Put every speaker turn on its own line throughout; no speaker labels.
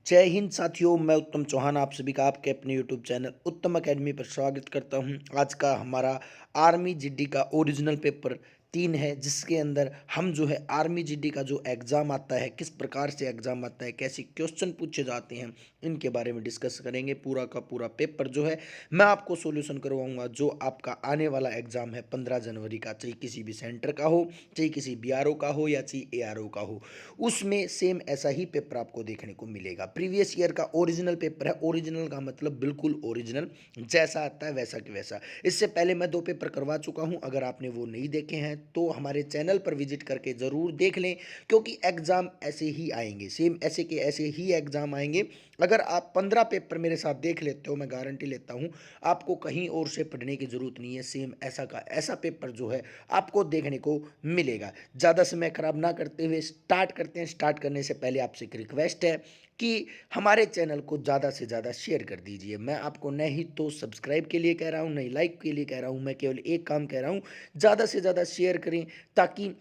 जय हिंद साथियों, मैं उत्तम चौहान आप सभी का आपके अपने यूट्यूब चैनल उत्तम अकेडमी पर स्वागत करता हूं। आज का हमारा आर्मी जीडी का ओरिजिनल पेपर 3 है, जिसके अंदर हम जो है आर्मी जीडी का जो एग्ज़ाम आता है, किस प्रकार से एग्ज़ाम आता है, कैसे क्वेश्चन पूछे जाते हैं, इनके बारे में डिस्कस करेंगे। पूरा का पूरा पेपर जो है मैं आपको सॉल्यूशन करवाऊंगा। जो आपका आने वाला एग्ज़ाम है 15 जनवरी का, चाहे किसी भी सेंटर का हो, चाहे किसी बीआरओ का हो या चाहे एआरओ का हो, उसमें सेम ऐसा ही पेपर आपको देखने को मिलेगा। प्रीवियस ईयर का ओरिजिनल पेपर है। ओरिजिनल का मतलब बिल्कुल ओरिजिनल, जैसा आता है वैसा कि वैसा। इससे पहले मैं 2 पेपर करवा चुका हूं। अगर आपने वो नहीं देखे हैं तो हमारे चैनल पर विजिट करके ज़रूर देख लें, क्योंकि एग्ज़ाम ऐसे ही आएंगे, सेम ऐसे के ऐसे ही एग्ज़ाम आएंगे। अगर आप 15 पेपर मेरे साथ देख लेते हो, मैं गारंटी लेता हूँ आपको कहीं और से पढ़ने की ज़रूरत नहीं है। सेम ऐसा का ऐसा पेपर जो है आपको देखने को मिलेगा। ज़्यादा समय खराब ना करते हुए स्टार्ट करते हैं। स्टार्ट करने से पहले आपसे एक रिक्वेस्ट है कि हमारे चैनल को ज़्यादा से ज़्यादा शेयर कर दीजिए। मैं आपको नहीं तो सब्सक्राइब के लिए कह रहा हूँ, नहीं लाइक के लिए कह रहा हूँ, मैं केवल एक काम कह रहा हूँ, ज़्यादा से ज़्यादा शेयर करें, ताकि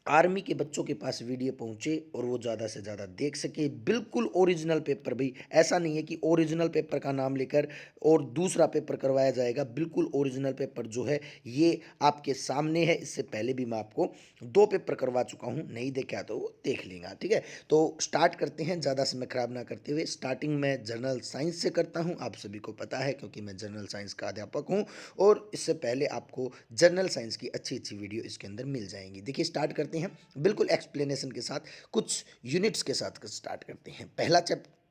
आर्मी के बच्चों के पास वीडियो पहुंचे और वो ज़्यादा से ज़्यादा देख सके। बिल्कुल ओरिजिनल पेपर, भाई ऐसा नहीं है कि ओरिजिनल पेपर का नाम लेकर और दूसरा पेपर करवाया जाएगा। बिल्कुल ओरिजिनल पेपर जो है ये आपके सामने है। इससे पहले भी मैं आपको 2 पेपर करवा चुका हूँ, नहीं देखा तो वो देख लेगा। ठीक है, तो स्टार्ट करते हैं ज़्यादा समय खराब ना करते हुए। स्टार्टिंग मैं जनरल साइंस से करता हूँ, आप सभी को पता है क्योंकि मैं जनरल साइंस का अध्यापक हूँ। और इससे पहले आपको जनरल साइंस की अच्छी अच्छी वीडियो इसके अंदर मिल जाएंगी। देखिए स्टार्ट करते हैं बिल्कुल एक्सप्लेनेशन के साथ, कुछ यूनिट्स के साथ स्टार्ट करते हैं।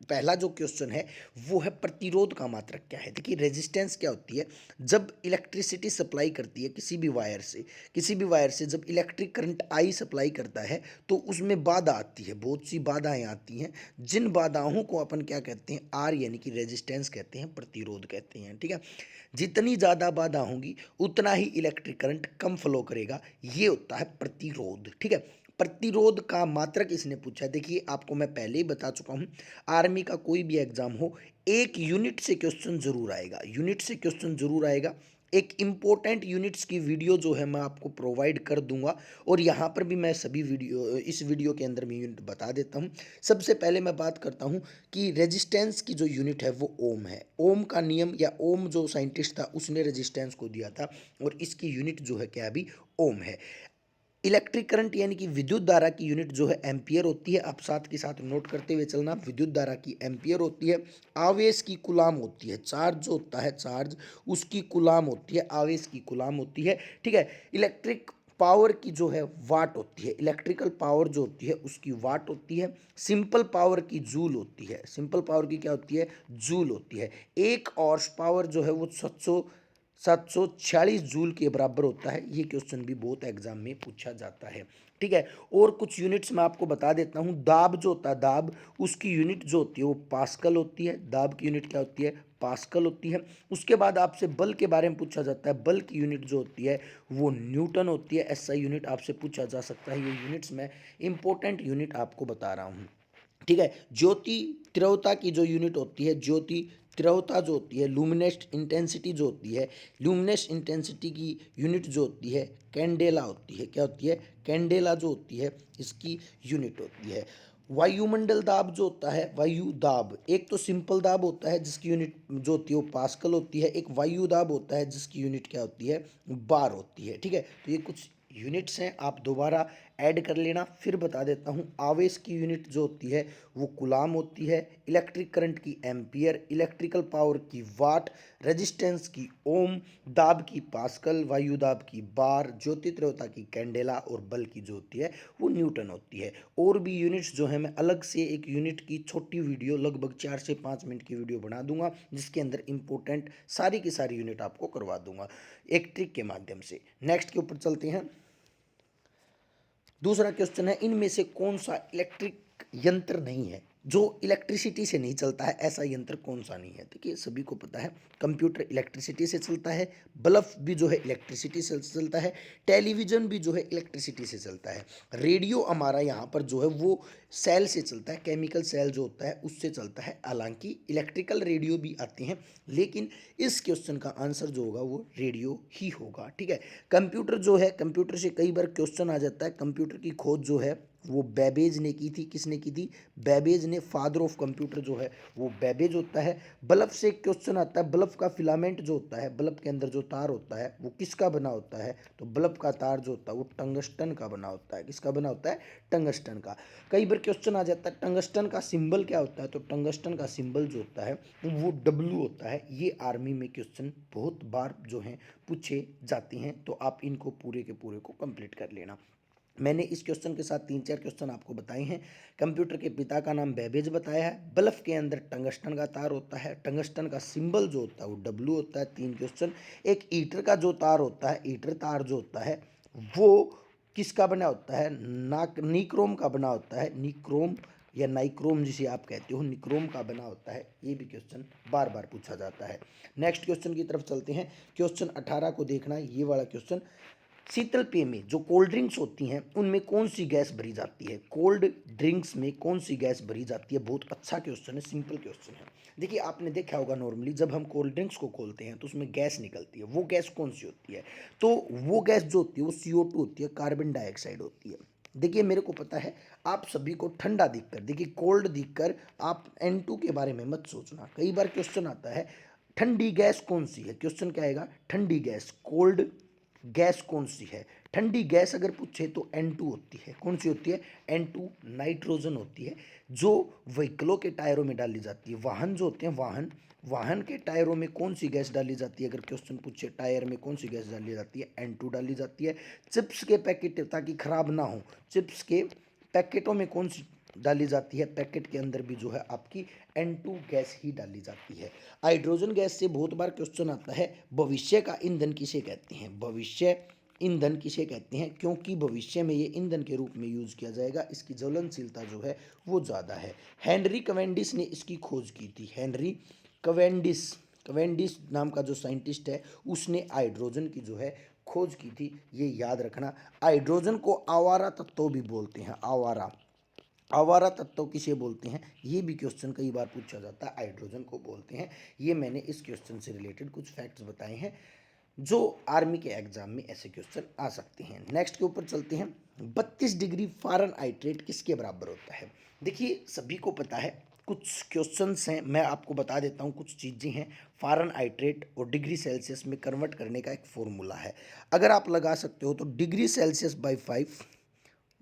पहला जो क्वेश्चन है वो है प्रतिरोध का मात्रक क्या है। देखिए रेजिस्टेंस क्या होती है। जब इलेक्ट्रिसिटी सप्लाई करती है किसी भी वायर से जब इलेक्ट्रिक करंट आई सप्लाई करता है तो उसमें बाधा आती है, बहुत सी बाधाएं आती हैं। जिन बाधाओं को अपन क्या कहते हैं, आर यानी कि रेजिस्टेंस कहते हैं, प्रतिरोध कहते हैं। ठीक है, जितनी ज़्यादा बाधा होंगी उतना ही इलेक्ट्रिक करंट कम फ्लो करेगा, ये होता है प्रतिरोध। ठीक है, प्रतिरोध का मात्रक इसने पूछा है। देखिए आपको मैं पहले ही बता चुका हूँ, आर्मी का कोई भी एग्जाम हो, एक यूनिट से क्वेश्चन जरूर आएगा, यूनिट से क्वेश्चन जरूर आएगा। एक इम्पोर्टेंट यूनिट्स की वीडियो जो है मैं आपको प्रोवाइड कर दूंगा, और यहाँ पर भी मैं सभी वीडियो, इस वीडियो के अंदर मैं यूनिट बता देता हूँ। सबसे पहले मैं बात करता हूँ कि रेजिस्टेंस की जो यूनिट है वो ओम है। ओम का नियम, या ओम जो साइंटिस्ट था उसने रेजिस्टेंस को दिया था, और इसकी यूनिट जो है क्या अभी ओम है। इलेक्ट्रिक करंट यानी कि विद्युत धारा की यूनिट जो है एम्पियर होती है। आप साथ के साथ नोट करते हुए चलना, विद्युत धारा की एम्पियर होती है। आवेश की कुलाम होती है, चार्ज जो होता है चार्ज उसकी कुलाम होती है, आवेश की कुलाम होती है। ठीक है, इलेक्ट्रिक पावर की जो है वाट होती है, इलेक्ट्रिकल पावर जो होती है उसकी वाट होती है। सिंपल पावर की जूल होती है, सिंपल पावर की क्या होती है, जूल होती है। एक हॉर्स पावर जो है वो 746 जूल के बराबर होता है। ये क्वेश्चन भी बहुत एग्जाम में पूछा जाता है। ठीक है, और कुछ यूनिट्स मैं आपको बता देता हूँ। दाब जो होता है, दाब उसकी यूनिट जो होती है वो पास्कल होती है। दाब की यूनिट क्या होती है, पास्कल होती है। उसके बाद आपसे बल के बारे में पूछा जाता है, बल की यूनिट जो होती है वो न्यूटन होती है। ऐसा यूनिट आपसे पूछा जा सकता है। ये यूनिट्स मैं इंपॉर्टेंट यूनिट आपको बता रहा हूँ। ठीक है, ज्योति तीव्रता की जो यूनिट होती है, ज्योति तीव्रता जो होती है, लुमिनेस इंटेंसिटी जो होती है, लुमिनेस इंटेंसिटी की यूनिट जो होती है कैंडेला होती है। क्या होती है, कैंडेला जो होती है इसकी यूनिट होती है। वायुमंडल दाब जो होता है, वायु दाब, एक तो सिंपल दाब होता है जिसकी यूनिट जो होती है वो पास्कल होती है, एक वायु दाब होता है जिसकी यूनिट क्या होती है, बार होती है। ठीक है, तो ये कुछ यूनिट्स हैं, आप दोबारा ऐड कर लेना। फिर बता देता हूँ, आवेश की यूनिट जो होती है वो कुलाम होती है, इलेक्ट्रिक करंट की एम्पियर, इलेक्ट्रिकल पावर की वाट, रेजिस्टेंस की ओम, दाब की पास्कल, वायु दाब की बार, ज्योति तीव्रता की कैंडेला, और बल की जो होती है वो न्यूटन होती है। और भी यूनिट्स जो है मैं अलग से एक यूनिट की छोटी वीडियो, लगभग 4 से 5 मिनट की वीडियो बना दूंगा, जिसके अंदर इंपॉर्टेंट सारी की सारी यूनिट आपको करवा दूंगा एक ट्रिक के माध्यम से। नेक्स्ट के ऊपर चलते हैं। दूसरा क्वेश्चन है, इनमें से कौन सा इलेक्ट्रिक यंत्र नहीं है, जो इलेक्ट्रिसिटी से नहीं चलता है, ऐसा यंत्र कौन सा नहीं है। देखिए सभी को पता है कंप्यूटर इलेक्ट्रिसिटी से चलता है, बल्ब भी जो है इलेक्ट्रिसिटी से चलता है, टेलीविज़न भी जो है इलेक्ट्रिसिटी से चलता है, रेडियो हमारा यहाँ पर जो है वो सेल से चलता है, केमिकल सेल जो होता है उससे चलता है। हालांकि इलेक्ट्रिकल रेडियो भी आते हैं, लेकिन इस क्वेश्चन का आंसर जो होगा वो रेडियो ही होगा। ठीक है, कंप्यूटर जो है, कंप्यूटर से कई बार क्वेश्चन आ जाता है। कंप्यूटर की खोज जो है वो बेबेज ने की थी। किसने की थी? बेबेज ने। फादर ऑफ कंप्यूटर जो है वो बेबेज होता है। बल्ब से एक क्वेश्चन आता है, बल्ब का फिलामेंट जो होता है, बल्ब के अंदर जो तार होता है वो किसका बना होता है? तो बल्ब का तार जो होता है वो टंगस्टन का बना होता है। किसका बना होता है? टंगस्टन का। कई बार क्वेश्चन आ जाता है टंगस्टन का सिंबल क्या होता है? तो टंगस्टन का सिंबल जो होता है वो डब्ल्यू होता है। ये आर्मी में क्वेश्चन बहुत बार जो हैं पूछे जाते हैं, तो आप इनको पूरे के पूरे को कंप्लीट कर लेना। मैंने इस क्वेश्चन के साथ 3-4 क्वेश्चन आपको बताए हैं। कंप्यूटर के पिता का नाम बेबेज बताया है। बल्ब के अंदर टंगस्टन का तार होता है। टंगस्टन का सिंबल जो होता है वो डब्ल्यू होता है। 3 क्वेश्चन। एक ईटर का जो तार होता है, ईटर तार जो होता है वो किसका बना होता है? निक्रोम का बना होता है। निक्रोम या नाइक्रोम जिसे आप कहते हो, निक्रोम का बना होता है। ये भी क्वेश्चन बार बार पूछा जाता है। नेक्स्ट क्वेश्चन की तरफ चलते हैं। क्वेश्चन 18 को देखना, ये वाला क्वेश्चन। शीतल पेय में जो कोल्ड ड्रिंक्स होती हैं उनमें कौन सी गैस भरी जाती है? कोल्ड ड्रिंक्स में कौन सी गैस भरी जाती है? बहुत अच्छा क्वेश्चन है, सिंपल क्वेश्चन है। देखिए आपने देखा होगा नॉर्मली जब हम कोल्ड ड्रिंक्स को खोलते हैं तो उसमें गैस निकलती है। वो गैस कौन सी होती है? तो वो गैस जो होती है वो CO2 होती है, कार्बन डाइऑक्साइड होती है। देखिए मेरे को पता है आप सभी को ठंडा दिखकर, देखिए कोल्ड दिखकर आप N2 के बारे में मत सोचना। कई बार क्वेश्चन आता है ठंडी गैस कौन सी है? क्वेश्चन क्या आएगा? ठंडी गैस, कोल्ड गैस कौन सी है? ठंडी गैस अगर पूछे तो N2 होती है। कौन सी होती है? N2 नाइट्रोजन होती है, जो व्हीकलों के टायरों में डाली जाती है। वाहन जो होते हैं, वाहन के टायरों में कौन सी गैस डाली जाती है? अगर क्वेश्चन पूछे टायर में कौन सी गैस डाली जाती है? N2 डाली जाती है। चिप्स के पैकेट ताकि खराब ना हो, चिप्स के पैकेटों में कौन सी डाली जाती है? पैकेट के अंदर भी जो है आपकी N2 गैस ही डाली जाती है। हाइड्रोजन गैस से बहुत बार क्वेश्चन आता है भविष्य का ईंधन किसे कहते हैं? भविष्य ईंधन किसे कहते हैं? क्योंकि भविष्य में ये ईंधन के रूप में यूज किया जाएगा, इसकी ज्वलनशीलता जो है वो ज़्यादा है। हेनरी कवेंडिश ने इसकी खोज की थी। हेनरी कवेंडिश, कवेंडिश नाम का जो साइंटिस्ट है उसने हाइड्रोजन की जो है खोज की थी, ये याद रखना। हाइड्रोजन को आवारा तत्व भी बोलते हैं। आवारा, आवारा तत्व किसे बोलते हैं? ये भी क्वेश्चन कई बार पूछा जाता है। हाइड्रोजन को बोलते हैं। ये मैंने इस क्वेश्चन से रिलेटेड कुछ फैक्ट्स बताए हैं जो आर्मी के एग्जाम में ऐसे क्वेश्चन आ सकते हैं। नेक्स्ट के ऊपर चलते हैं। 32 डिग्री फ़ारेनहाइट किसके बराबर होता है? देखिए सभी को पता है, कुछ क्वेश्चंस हैं मैं आपको बता देता हूँ, कुछ चीज़ें हैं। फ़ारेनहाइट और डिग्री सेल्सियस में कन्वर्ट करने का एक फॉर्मूला है, अगर आप लगा सकते हो तो डिग्री सेल्सियस बाई 5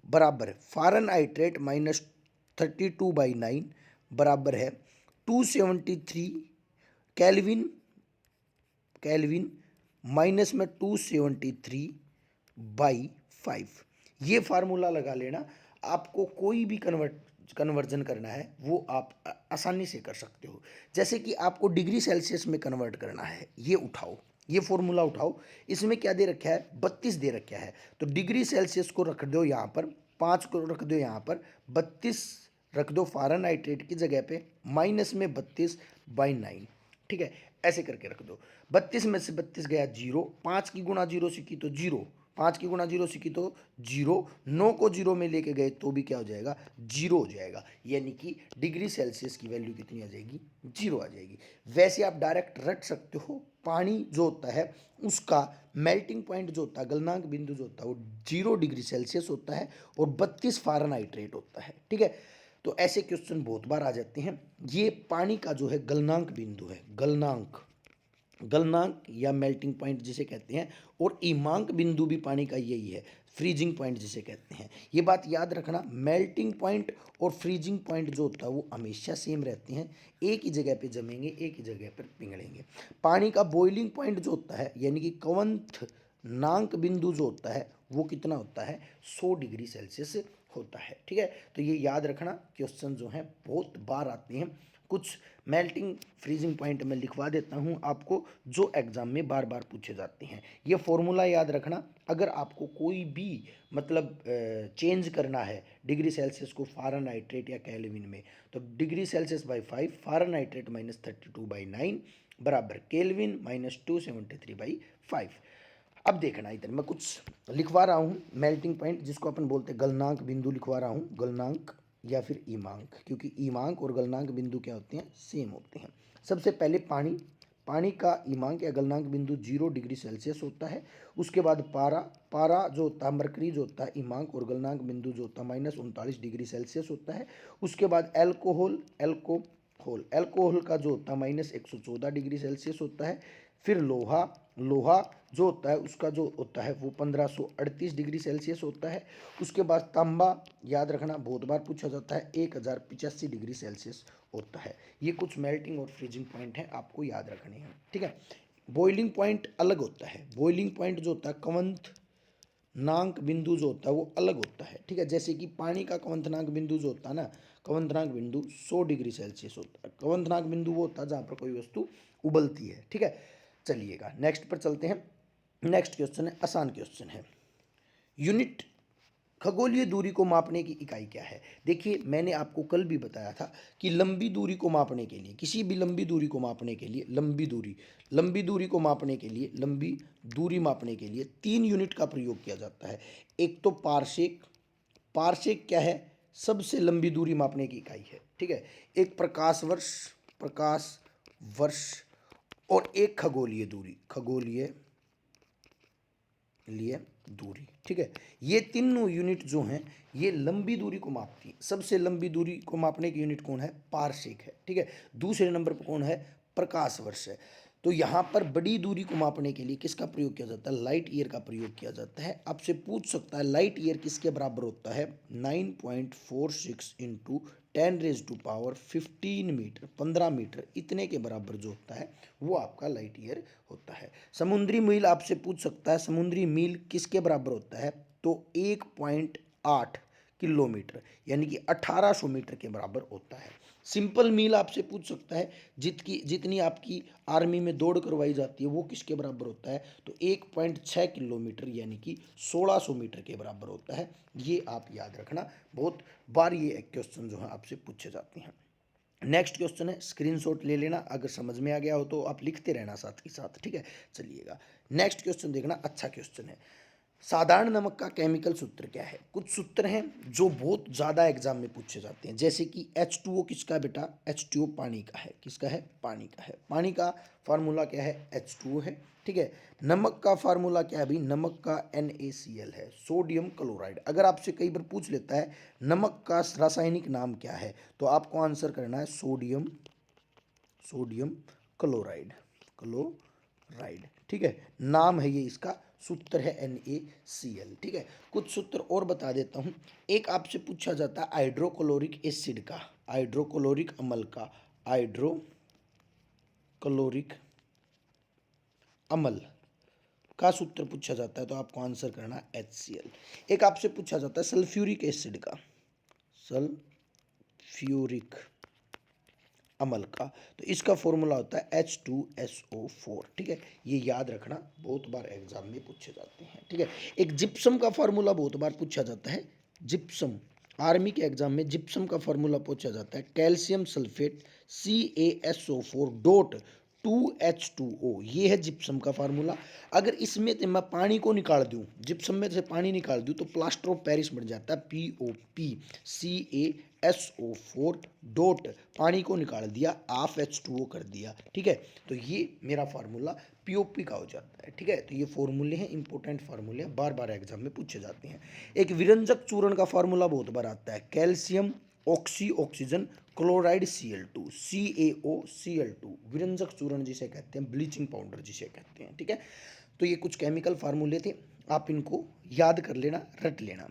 बराबर फ़ारेनहाइट -32/9 बराबर है 273 केल्विन। केल्विन माइनस में 273/5। ये फार्मूला लगा लेना। आपको कोई भी कन्वर्जन करना है वो आप आसानी से कर सकते हो। जैसे कि आपको डिग्री सेल्सियस में कन्वर्ट करना है, ये उठाओ, ये फॉर्मूला उठाओ। इसमें क्या दे रखा है? 32 दे रखा है, तो डिग्री सेल्सियस को रख दो यहाँ पर, 5 को रख दो यहाँ पर, 32 रख दो फ़ारेनहाइट की जगह पे, माइनस में 32/9। ठीक है, ऐसे करके रख दो। 32 में से 32 गया जीरो, 5 की गुणा जीरो सीखी तो जीरो, 5 की गुणा जीरो सीखी तो जीरो, 9 को जीरो में लेके गए तो भी क्या हो जाएगा? जीरो हो जाएगा। यानी कि डिग्री सेल्सियस की वैल्यू कितनी आ जाएगी? जीरो आ जाएगी। वैसे आप डायरेक्ट रट सकते हो, पानी जो होता है उसका मेल्टिंग पॉइंट जो होता है, गलनांक बिंदु जो होता है वो 0 डिग्री सेल्सियस होता है और 32 फ़ारेनहाइट होता है। ठीक है, तो ऐसे क्वेश्चन बहुत बार आ जाते हैं। ये पानी का जो है गलनांक बिंदु है, गलनांक, गलनांक या मेल्टिंग पॉइंट जिसे कहते हैं, और ईमांक बिंदु भी पानी का यही है, फ्रीजिंग पॉइंट जिसे कहते हैं। ये बात याद रखना, मेल्टिंग पॉइंट और फ्रीजिंग पॉइंट जो होता है वो हमेशा सेम रहते हैं, एक ही जगह पे जमेंगे, एक ही जगह पर पिघलेंगे। पानी का बॉइलिंग पॉइंट जो होता है यानी कि क्वथनांक बिंदु जो होता है वो कितना होता है? 100 डिग्री सेल्सियस होता है। ठीक है, तो ये याद रखना, क्वेश्चन जो हैं बहुत बार आते हैं। कुछ मेल्टिंग फ्रीजिंग पॉइंट में लिखवा देता हूँ आपको जो एग्ज़ाम में बार बार पूछे जाते हैं। ये फॉर्मूला याद रखना। अगर आपको कोई भी मतलब चेंज करना है डिग्री सेल्सियस को फ़ारेनहाइट या केल्विन में, तो डिग्री सेल्सियस बाई 5, फ़ारेनहाइट -32/9 बराबर केल्विन -273/5। अब देखना, इधर मैं कुछ लिखवा रहा हूँ मेल्टिंग पॉइंट जिसको अपन बोलते हैं गलनांक बिंदु, लिखवा रहा हूँ गलनांक या फिर ईमांक, क्योंकि ईमांक और गलनांक बिंदु क्या होते हैं? सेम होते हैं। सबसे पहले पानी, पानी का ईमांक या गलनांक बिंदु 0 डिग्री सेल्सियस होता है। उसके बाद पारा, पारा जो होता है, मरकरी जो होता है ईमांक और गलनांक बिंदु जो होता है -39 डिग्री सेल्सियस होता है। उसके बाद एल्कोहल, एल्कोहल का जो होता है -114 डिग्री सेल्सियस होता है। फिर लोहा, लोहा जो होता है उसका जो होता है वो 1538 डिग्री सेल्सियस होता है। उसके बाद तांबा, याद रखना बहुत बार पूछा जाता है, 1085 डिग्री सेल्सियस होता है। ये कुछ मेल्टिंग और फ्रीजिंग पॉइंट हैं, आपको याद रखने हैं, ठीक है। बॉइलिंग पॉइंट अलग होता है। बॉइलिंग पॉइंट जो होता है कवंथनांक बिंदु जो होता है वो अलग होता है, ठीक है। जैसे कि पानी का कवंथनांक बिंदु जो होता है ना, कवंथनांक बिंदु 100 डिग्री सेल्सियस होता है। कवंथनांक बिंदु वो होता है जहाँ पर कोई वस्तु उबलती है, ठीक है। चलिएगा नेक्स्ट पर चलते हैं। नेक्स्ट क्वेश्चन है, आसान क्वेश्चन है। यूनिट, खगोलीय दूरी को मापने की इकाई क्या है? देखिए मैंने आपको कल भी बताया था कि लंबी दूरी को मापने के लिए, किसी भी लंबी दूरी को मापने के लिए, लंबी दूरी को मापने के लिए, लंबी दूरी मापने के लिए 3 यूनिट का प्रयोग किया जाता है। एक तो पारसेक, पारसेक क्या है? सबसे लंबी दूरी मापने की इकाई है, ठीक है। एक प्रकाश वर्ष, प्रकाश वर्ष, और एक खगोलीय दूरी, खगोलीय लिए दूरी, ठीक है। ये तीनों यूनिट जो हैं ये लंबी दूरी को मापती है। सबसे लंबी दूरी को मापने की यूनिट कौन है? पारसेक है, ठीक है। दूसरे नंबर पर कौन है? प्रकाश वर्ष है। तो यहाँ पर बड़ी दूरी को मापने के लिए किसका प्रयोग किया जाता है? लाइट ईयर का प्रयोग किया जाता है। आपसे पूछ सकता है लाइट ईयर किसके बराबर होता है? 9.46 इंटू 10⁻15 मीटर, 15 मीटर, इतने के बराबर जो होता है वो आपका लाइट ईयर होता है। समुद्री मील आपसे पूछ सकता है, समुद्री मील किसके बराबर होता है? तो 1.8 किलोमीटर, यानी कि 1800 मीटर के बराबर होता है। सिंपल मील आपसे पूछ सकता है, जितनी आपकी आर्मी में दौड़ करवाई जाती है वो किसके बराबर होता है? तो 1.6 किलोमीटर, यानी कि 1600 मीटर के बराबर होता है। ये आप याद रखना, बहुत बार ये क्वेश्चन जो है आपसे पूछे जाते हैं। नेक्स्ट क्वेश्चन है, स्क्रीनशॉट ले लेना, अगर समझ में आ गया हो तो आप लिखते रहना साथ ही साथ, ठीक है। चलिएगा नेक्स्ट क्वेश्चन देखना, अच्छा क्वेश्चन है। साधारण नमक का केमिकल सूत्र क्या है? कुछ सूत्र हैं जो बहुत ज़्यादा एग्जाम में पूछे जाते हैं, जैसे कि H2O किसका है बेटा? H2O पानी का है। किसका है? पानी का है। पानी का फार्मूला क्या है? H2O है, ठीक है। नमक का फार्मूला क्या है भाई? नमक का NaCl है, सोडियम क्लोराइड। अगर आपसे कई बार पूछ लेता है नमक का रासायनिक नाम क्या है, तो आपको आंसर करना है सोडियम, सोडियम क्लोराइड, क्लोराइड, ठीक है। नाम है ये इसका, सूत्र है NaCl, ठीक है। कुछ सूत्र और बता देता हूँ। एक आपसे पूछा जाता है हाइड्रोक्लोरिक एसिड का, हाइड्रोक्लोरिक अम्ल का, हाइड्रोक्लोरिक अम्ल का सूत्र पूछा जाता है, तो आपको आंसर करना HCl। एक आपसे पूछा जाता है सल्फ्यूरिक एसिड का, सल्फ्यूरिक अम्ल का, तो इसका फॉर्मूला होता है H2SO4, ठीक है। ये याद रखना, बहुत बार एग्जाम में पूछे जाते हैं, ठीक है। एक जिप्सम का फार्मूला बहुत बार पूछा जाता है, जिप्सम, आर्मी के एग्जाम में जिप्सम का फार्मूला पूछा जाता है calcium sulphate CaSO4 dot 2H2O, ये है जिप्सम का फार्मूला। अगर इसमें से मैं पानी को निकाल दूं, जिप्सम में से पानी निकाल दूं, तो प्लास्टर ऑफ पेरिस बन जाता है POPCaSO4 डॉट, पानी को निकाल दिया, हाफ H2O कर दिया, ठीक है। तो ये मेरा फार्मूला POP का हो जाता है, ठीक है। तो ये फॉर्मूले हैं, इंपॉर्टेंट फार्मूले हैं, बार बार एग्जाम में पूछे जाते हैं। एक विरंजक चूर्ण का फार्मूला बहुत बार आता है, calcium oxy oxygen chloride Cl2, CaOCl2, विरंजक चूर्ण जिसे कहते हैं, ब्लीचिंग पाउडर जिसे कहते हैं, ठीक है। तो ये कुछ केमिकल फार्मूले थे, आप इनको याद कर लेना, रट लेना।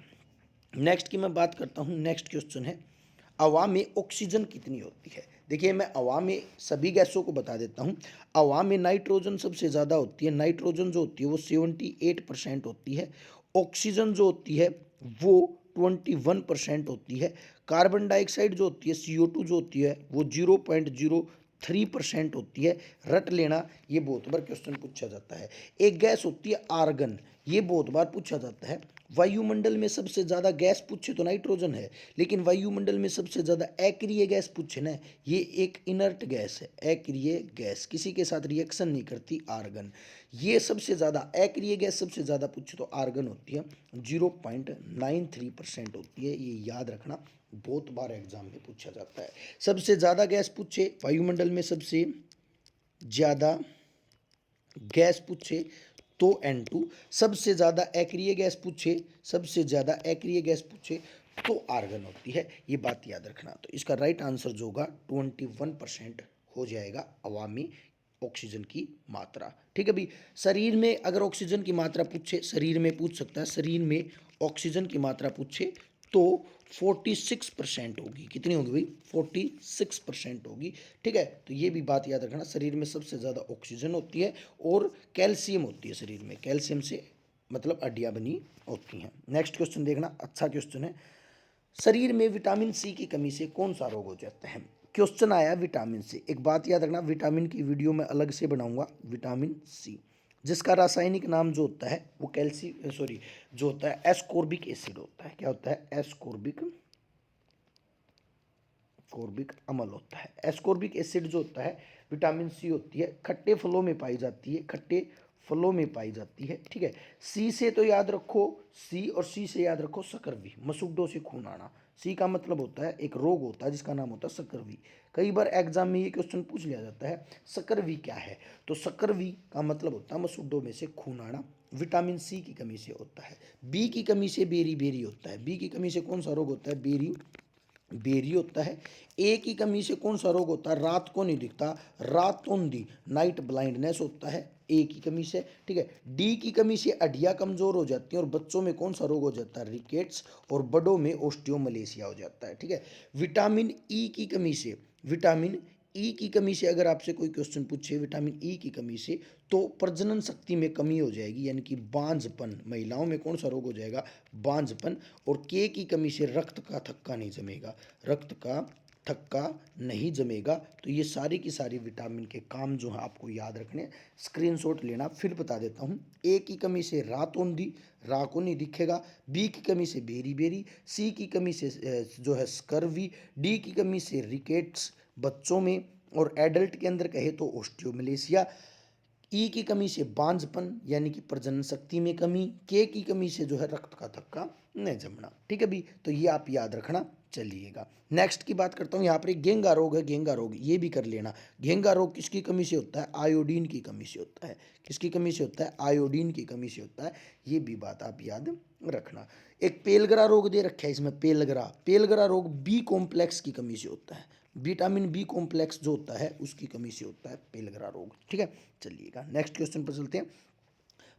नेक्स्ट की मैं बात करता हूँ। नेक्स्ट क्वेश्चन है, हवा में ऑक्सीजन कितनी होती है? देखिए मैं हवा में सभी गैसों को बता देता हूँ। हवा में नाइट्रोजन सबसे ज़्यादा होती है, नाइट्रोजन जो होती है वो 78% होती है। ऑक्सीजन जो होती है वो 21% होती है। कार्बन डाइऑक्साइड जो होती है, CO2 जो होती है वो 0.03% होती है। रट लेना, ये बहुत बार क्वेश्चन पूछा जाता है। एक गैस होती है आर्गन, ये बहुत बार पूछा जाता है। वायुमंडल में सबसे ज़्यादा गैस पूछे तो नाइट्रोजन है, लेकिन वायुमंडल में सबसे ज़्यादा अक्रिय गैस पूछे ना, ये एक इनर्ट गैस है, अक्रिय गैस, किसी के साथ रिएक्शन नहीं करती, आर्गन। ये सबसे ज़्यादा अक्रिय गैस सबसे ज़्यादा पूछे तो आर्गन होती है, 0.93% होती है। ये याद रखना, बहुत बार एग्जाम में पूछा जाता है। सबसे ज़्यादा गैस पूछे वायुमंडल में, सबसे ज़्यादा गैस पूछे तो N2, सबसे ज़्यादा एक्रिय गैस पूछे, सबसे ज़्यादा एक्रिय गैस पूछे तो आर्गन होती है। ये बात याद रखना। तो इसका राइट आंसर जो होगा 21% हो जाएगा हवा में ऑक्सीजन की मात्रा। ठीक है भाई। शरीर में अगर ऑक्सीजन की मात्रा पूछे, शरीर में पूछ सकता है, शरीर में ऑक्सीजन की मात्रा पूछे तो 46% होगी। कितनी होगी भाई? 46% होगी। ठीक है। तो ये भी बात याद रखना, शरीर में सबसे ज़्यादा ऑक्सीजन होती है और कैल्शियम होती है शरीर में, कैल्शियम से मतलब हड्डियाँ बनी होती हैं। नेक्स्ट क्वेश्चन देखना, अच्छा क्वेश्चन है। शरीर में विटामिन सी की कमी से कौन सा रोग हो जाता है? क्वेश्चन आया विटामिन सी। एक बात याद रखना, विटामिन की वीडियो मैं अलग से बनाऊंगा। विटामिन सी जिसका रासायनिक नाम जो होता है वो जो होता है एस्कॉर्बिक एसिड होता है। क्या होता है? एस्कॉर्बिक अम्ल होता है। एस्कॉर्बिक एसिड जो होता है विटामिन सी होती है, खट्टे फलों में पाई जाती है, खट्टे फलों में पाई जाती है। ठीक है। सी से तो याद रखो, सी और सी से याद रखो सकरवी, मसूडों से खून आना। सी का मतलब होता है एक रोग होता है जिसका नाम होता है सकरवी। कई बार एग्जाम में ये क्वेश्चन पूछ लिया जाता है सकरवी क्या है, तो सकरवी का मतलब होता है मसूडों में से खून आना। विटामिन सी की कमी से होता है। बी की कमी से बेरी बेरी होता है। बी की कमी से कौन सा रोग होता है? बेरी बेरी होता है। ए की कमी से कौन सा रोग होता है? रात को नहीं दिखता, रात ओंधी, नाइट ब्लाइंडनेस होता है ए की कमी से। ठीक है। डी की कमी से हड्डियां कमजोर हो जाती हैं और बच्चों में कौन सा रोग हो जाता है? रिकेट्स, और बड़ों में ओस्टियोमलेशिया हो जाता है। ठीक है। विटामिन ई की कमी से, विटामिन ई की कमी से अगर आपसे कोई क्वेश्चन पूछे विटामिन ई की कमी से, तो प्रजनन शक्ति में कमी हो जाएगी, यानी कि बांझपन। महिलाओं में कौन सा रोग हो जाएगा? बांझपन। और के की कमी से रक्त का थक्का नहीं जमेगा, रक्त का थक्का नहीं जमेगा। तो ये सारी की सारी विटामिन के काम जो है आपको याद रखने, स्क्रीनशॉट लेना। फिर बता देता हूँ। ए की कमी से रात ओंधी, रात को नहीं दिखेगा। बी की कमी से बेरी बेरी। सी की कमी से जो है स्कर्वी। डी की कमी से रिकेट्स बच्चों में, और एडल्ट के अंदर कहे तो ओस्टियोमलेशिया। ई की कमी से बांझपन यानी कि प्रजनन शक्ति में कमी। के की कमी से जो है रक्त का थक्का नहीं जमना। ठीक है भी। तो ये आप याद रखना चलिएगा। नेक्स्ट की बात करता हूँ। यहाँ पर एक घेंगा रोग है, घेंगा रोग ये भी कर लेना। घेंगा रोग किसकी कमी से होता है? आयोडीन की कमी से होता है। किसकी कमी से होता है? आयोडीन की कमी से होता है। ये भी बात आप याद रखना। एक पेलगरा रोग दे रखा है इसमें, पेलगरा। पेलगरा रोग बी कॉम्प्लेक्स की कमी से होता है। विटामिन बी कॉम्प्लेक्स जो होता है उसकी कमी से होता है पेलगरा रोग। ठीक है। चलिएगा नेक्स्ट क्वेश्चन पर चलते हैं।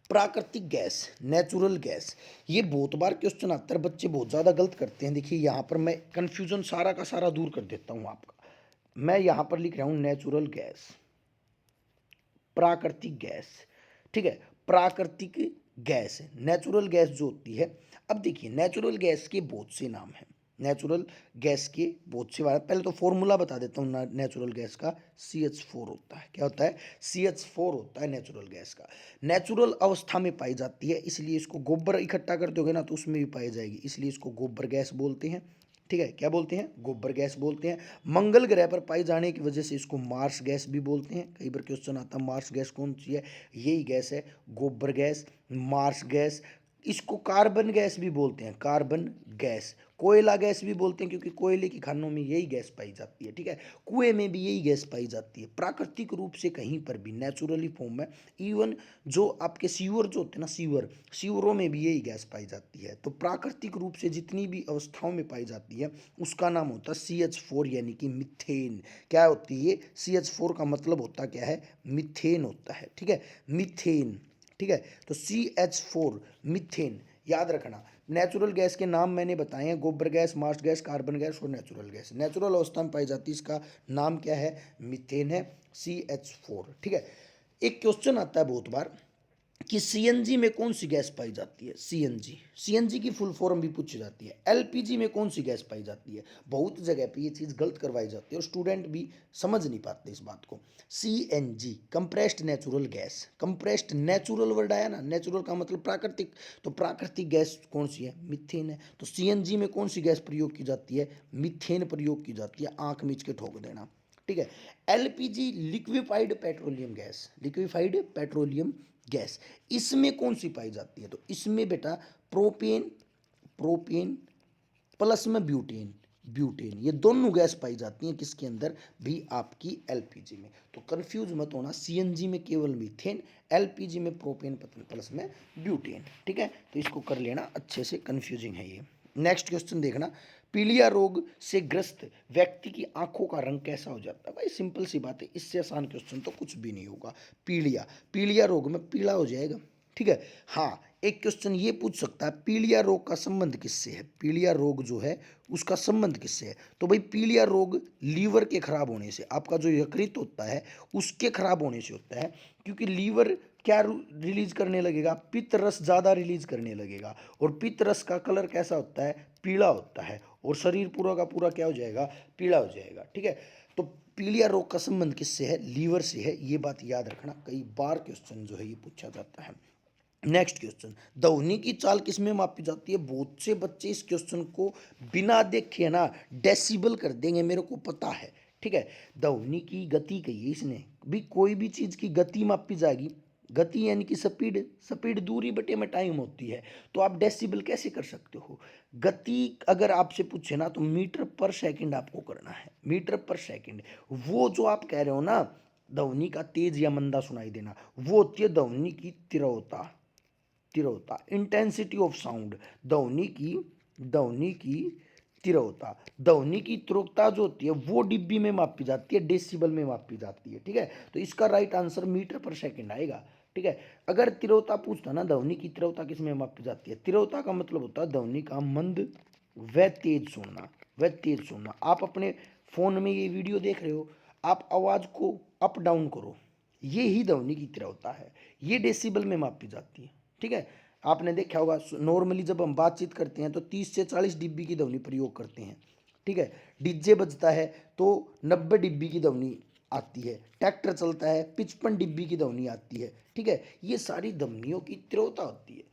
प्राकृतिक गैस, नेचुरल गैस, ये बहुत बार क्वेश्चन आता है, बच्चे बहुत ज़्यादा गलत करते हैं। देखिए यहाँ पर मैं कंफ्यूजन सारा का सारा दूर कर देता हूँ आपका। मैं यहाँ पर लिख रहा हूँ नेचुरल गैस, प्राकृतिक गैस। ठीक है। प्राकृतिक गैस, नेचुरल गैस जो होती है। अब देखिए नेचुरल गैस के बहुत से नाम हैं, नेचुरल गैस के बहुत से बारे। पहले तो फॉर्मूला बता देता हूँ नेचुरल गैस का। CH4 होता है। क्या होता है? CH4 होता है नेचुरल गैस का। नेचुरल अवस्था में पाई जाती है, इसलिए इसको गोबर इकट्ठा कर दोगे ना तो उसमें भी पाई जाएगी, इसलिए इसको गोबर गैस बोलते हैं। ठीक है। क्या बोलते हैं? गोबर गैस बोलते हैं। मंगल ग्रह पर पाई जाने की वजह से इसको मार्स गैस भी बोलते हैं। कई बार क्वेश्चन आता है मार्स गैस कौन सी है? यही गैस है, गोबर गैस, मार्स गैस। इसको कार्बन गैस भी बोलते हैं, कार्बन गैस। कोयला गैस भी बोलते हैं क्योंकि कोयले की खानों में यही गैस पाई जाती है। ठीक है। कुएं में भी यही गैस पाई जाती है। प्राकृतिक रूप से कहीं पर भी नेचुरली फॉर्म में, इवन जो आपके सीवर जो होते हैं ना, सीवरों में भी यही गैस पाई जाती है। तो प्राकृतिक रूप से जितनी भी अवस्थाओं में पाई जाती है उसका नाम होता है CH4 यानी कि मिथेन। क्या होती है? CH4 का मतलब होता क्या है? मिथेन होता है। ठीक है। मिथेन। ठीक है। तो CH4 मिथेन याद रखना। नेचुरल गैस के नाम मैंने बताए हैं, गोबर gas, marsh gas, carbon gas और नेचुरल गैस। नेचुरल अवस्था में पाई जाती है, इसका नाम क्या है? मिथेन है, CH4। ठीक है। एक क्वेश्चन आता है बहुत बार कि सीएनजी में कौन सी गैस पाई जाती है? सीएनजी की फुल फॉर्म भी पूछी जाती है। एलपीजी में कौन सी गैस पाई जाती है? बहुत जगह पे ये चीज़ गलत करवाई जाती है और स्टूडेंट भी समझ नहीं पाते इस बात को। CNG compressed natural gas, compressed natural word आया ना, नेचुरल का मतलब प्राकृतिक, तो प्राकृतिक गैस कौन सी है? मिथेन है। तो सीएनजी में कौन सी गैस प्रयोग की जाती है? मिथेन प्रयोग की जाती है। आंख मीच के ठोक देना। ठीक है। LPG liquefied petroleum gas, liquefied petroleum gas, इसमें कौन सी पाई जाती है? तो इसमें बेटा प्रोपेन, प्रोपेन प्लस में ब्यूटेन, ब्यूटेन। ये दोनों गैस पाई जाती हैं किसके अंदर भी, आपकी एलपीजी में। तो कंफ्यूज मत होना, सीएनजी में केवल मीथेन, एलपीजी में प्रोपेन प्लस में ब्यूटेन। ठीक है, तो इसको कर लेना अच्छे से, कंफ्यूजिंग है ये। नेक्स्ट क्वेश्चन देखना, पीलिया रोग से ग्रस्त व्यक्ति की आंखों का रंग कैसा हो जाता है? भाई सिंपल सी बात है, इससे आसान क्वेश्चन तो कुछ भी नहीं होगा। पीलिया, पीलिया रोग में पीला हो जाएगा। ठीक है, हाँ एक क्वेश्चन ये पूछ सकता है पीलिया रोग का संबंध किससे है? पीलिया रोग जो है उसका संबंध किससे है? तो भाई पीलिया रोग लीवर के खराब होने से, आपका जो यकृत होता है उसके खराब होने से होता है। क्योंकि लीवर क्या रिलीज करने लगेगा? पित्त रस ज़्यादा रिलीज करने लगेगा, और पित्त रस का कलर कैसा होता है? पीला होता है, और शरीर पूरा का पूरा क्या हो जाएगा? पीला हो जाएगा। ठीक है, तो पीलिया रोग का संबंध किससे है? लीवर से है, ये बात याद रखना, कई बार क्वेश्चन जो है ये पूछा जाता है। नेक्स्ट क्वेश्चन, ध्वनि की चाल किसमें मापी जाती है? बहुत से बच्चे इस क्वेश्चन को बिना देखे ना डेसिबल कर देंगे, मेरे को पता है। ठीक है, ध्वनि की गति कही है इसने भी, कोई भी चीज की गति मापी जाएगी। गति यानी कि स्पीड, स्पीड दूरी बटे में टाइम होती है, तो आप डेसिबल कैसे कर सकते हो? गति अगर आपसे पूछे ना तो मीटर पर सेकंड आपको करना है, मीटर पर सेकंड। वो जो आप कह रहे हो ना ध्वनि का तेज या मंदा सुनाई देना, वो होती है ध्वनि की तीव्रता, तीव्रता, इंटेंसिटी ऑफ साउंड। ध्वनि की तीव्रता, ध्वनि की तीव्रता जो होती है वो डिब्बी में मापी जाती है, डेसिबल में मापी जाती है। ठीक है, तो इसका राइट आंसर मीटर पर सेकंड आएगा। ठीक है, अगर तीव्रता पूछता ना, ध्वनि की तीव्रता किस में मापी जाती है? तीव्रता का मतलब होता है ध्वनि का मंद व तेज सुनना, व तेज सुनना। आप अपने फोन में ये वीडियो देख रहे हो, आप आवाज को अप डाउन करो, ये ही ध्वनि की तीव्रता है, ये डेसिबल में मापी जाती है। ठीक है, आपने देखा होगा नॉर्मली जब हम बातचीत करते हैं तो 30 से 40 डिब्बी की ध्वनि प्रयोग करते हैं। ठीक है, डीजे बजता है तो 90 डिब्बी की ध्वनि आती है, ट्रैक्टर चलता है 55 डिब्बी की ध्वनि आती है। ठीक है, ये सारी ध्वनियों की तीव्रता होती है।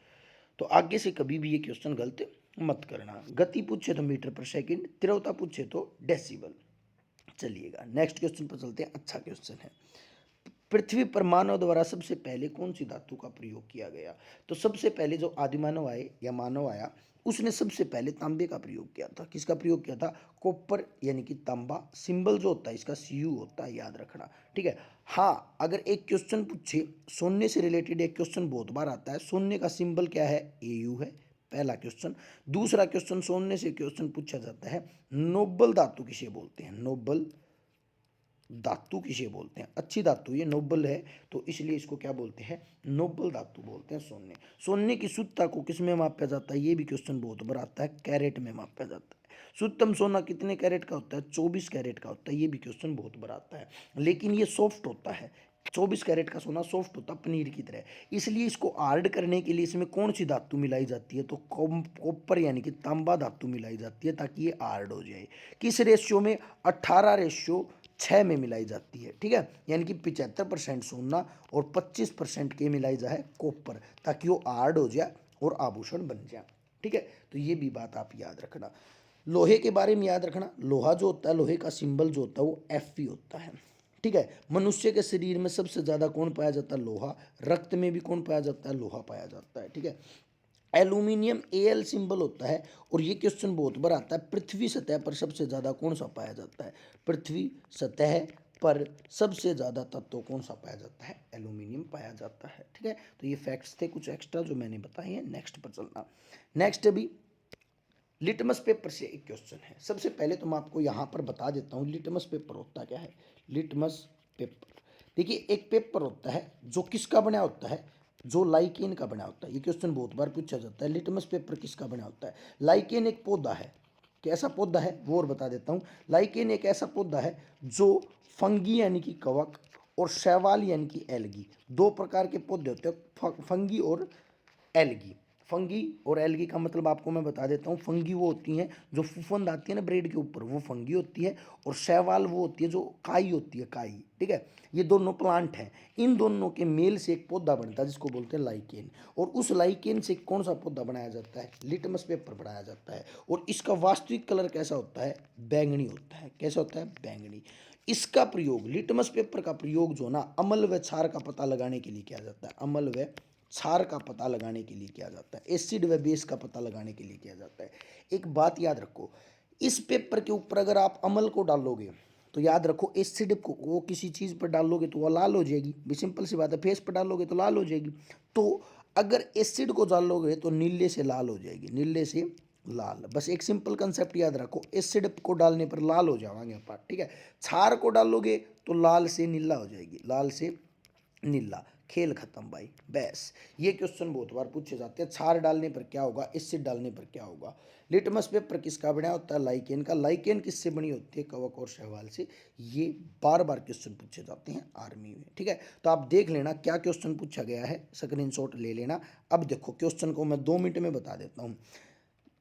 तो आगे से कभी भी ये क्वेश्चन गलत मत करना। गति पूछे तो मीटर पर सेकंड, तीव्रता पूछे तो डेसिबल। चलिएगा नेक्स्ट क्वेश्चन पर चलते हैं, अच्छा क्वेश्चन है। पृथ्वी पर मानव द्वारा सबसे पहले कौन सी धातु का प्रयोग किया गया? तो सबसे पहले जो आदिमानव आए या मानव आया, उसने सबसे पहले तांबे का प्रयोग किया था। किसका प्रयोग किया था? कॉपर यानी कि तांबा। सिंबल जो होता है इसका Cu होता है, याद रखना। ठीक है, हाँ अगर एक क्वेश्चन पूछे सोने से रिलेटेड, एक क्वेश्चन बहुत बार आता है, सोने का सिंबल क्या है? Au है, पहला क्वेश्चन। दूसरा क्वेश्चन सोने से क्वेश्चन पूछा जाता है, नोबल धातु किसे बोलते हैं? नोबल धातु किसे बोलते हैं? अच्छी धातु, ये नोबल है तो इसलिए इसको क्या बोलते हैं? नोबल धातु बोलते हैं सोने। सोने की शुद्धता को किस में मापा जाता है? ये भी क्वेश्चन बहुत बार आता है, कैरेट में मापा जाता है। शुद्धतम सोना कितने कैरेट का होता है? 24 कैरेट का होता है, ये भी क्वेश्चन बहुत बार आता है। लेकिन ये सॉफ्ट होता है, 24 कैरेट का सोना सॉफ्ट होता है पनीर की तरह, इसलिए इसको हार्ड करने के लिए इसमें कौन सी धातु मिलाई जाती है? तो कॉपर यानी कि तांबा धातु मिलाई जाती है ताकि ये हार्ड हो जाए। किस रेशियो में? 18:6 में मिलाई जाती है। ठीक है, यानी कि 75% सोना और 25% के मिलाई जाए कॉपर, ताकि वो हार्ड हो जाए और आभूषण बन जाए। ठीक है, तो ये भी बात आप याद रखना। लोहे के बारे में याद रखना, लोहा जो होता है, लोहे का सिंबल जो होता है वो Fe होता है। ठीक है, मनुष्य के शरीर में सबसे ज्यादा कौन पाया जाता है? लोहा। रक्त में भी कौन पाया जाता है? लोहा पाया जाता है। ठीक है, एल्यूमिनियम Al सिंबल होता है। और ये क्वेश्चन बहुत बार आता है, पृथ्वी सतह पर सबसे ज्यादा कौन सा पाया जाता है? पृथ्वी सतह पर सबसे ज्यादा तत्व कौन सा पाया जाता है? एल्यूमिनियम पाया जाता है। ठीक है, तो ये फैक्ट्स थे कुछ एक्स्ट्रा जो मैंने बताए हैं। नेक्स्ट पर चलना। नेक्स्ट अभी लिटमस पेपर से एक क्वेश्चन है। सबसे पहले तो मैं आपको यहाँ पर बता देता हूँ लिटमस पेपर होता क्या है। लिटमस पेपर, देखिए एक पेपर होता है जो किसका बना होता है? जो लाइकेन का बना होता है। ये क्वेश्चन बहुत बार पूछा जाता है, लिटमस पेपर किसका बना होता है? लाइकेन एक पौधा है, कैसा पौधा है वो और बता देता हूँ। लाइकेन एक ऐसा पौधा है जो फंगी यानी कि कवक और शैवाल यानी कि एल्गी, दो प्रकार के पौधे होते हैं, फंगी और एल्गी। फंगी और एल्गी का मतलब आपको मैं बता देता हूँ। फंगी वो होती हैं जो फूफंद आती है ना ब्रेड के ऊपर, वो फंगी होती है। और शैवाल वो होती है जो काई होती है, काई। ठीक है, ये दोनों प्लांट हैं। इन दोनों के मेल से एक पौधा बनता है जिसको बोलते हैं लाइकेन। और उस लाइकेन से कौन सा पौधा बनाया जाता है? लिटमस पेपर बनाया जाता है। और इसका वास्तविक कलर कैसा होता है? बैंगनी होता है। कैसा होता है? बैंगनी। इसका प्रयोग, लिटमस पेपर का प्रयोग जो ना अम्ल व क्षार का पता लगाने के लिए किया जाता है। अम्ल व क्षार का पता लगाने के लिए किया जाता है, एसिड व बेस का पता लगाने के लिए किया जाता है। एक बात याद रखो, इस पेपर के ऊपर अगर आप अमल को डालोगे तो याद रखो एसिड को वो किसी चीज़ पर डालोगे तो वो लाल हो जाएगी, भी सिंपल सी बात है। फेस पर डालोगे तो लाल हो जाएगी। तो अगर एसिड को डालोगे तो नीले से लाल हो जाएगी, नीले से लाल। बस एक सिंपल कंसेप्ट याद रखो, एसिड को डालने पर लाल हो जाएंगे अपन, ठीक है। क्षार को डालोगे तो लाल से नीला हो जाएगी, लाल से नीला। खेल खत्म भाई, बस। ये क्वेश्चन बहुत बार पूछे जाते हैं, क्षार डालने पर क्या होगा, एसिड डालने पर क्या होगा। लिटमस पेपर किसका बना होता है, लाइकेन का। लाइकेन किससे बनी होती है, कवक और शैवाल से। ये बार बार क्वेश्चन पूछे जाते हैं आर्मी में, ठीक है। तो आप देख लेना क्या क्वेश्चन पूछा गया है, स्क्रीनशॉट ले लेना। अब देखो क्वेश्चन को मैं 2 मिनट में बता देता हूँ।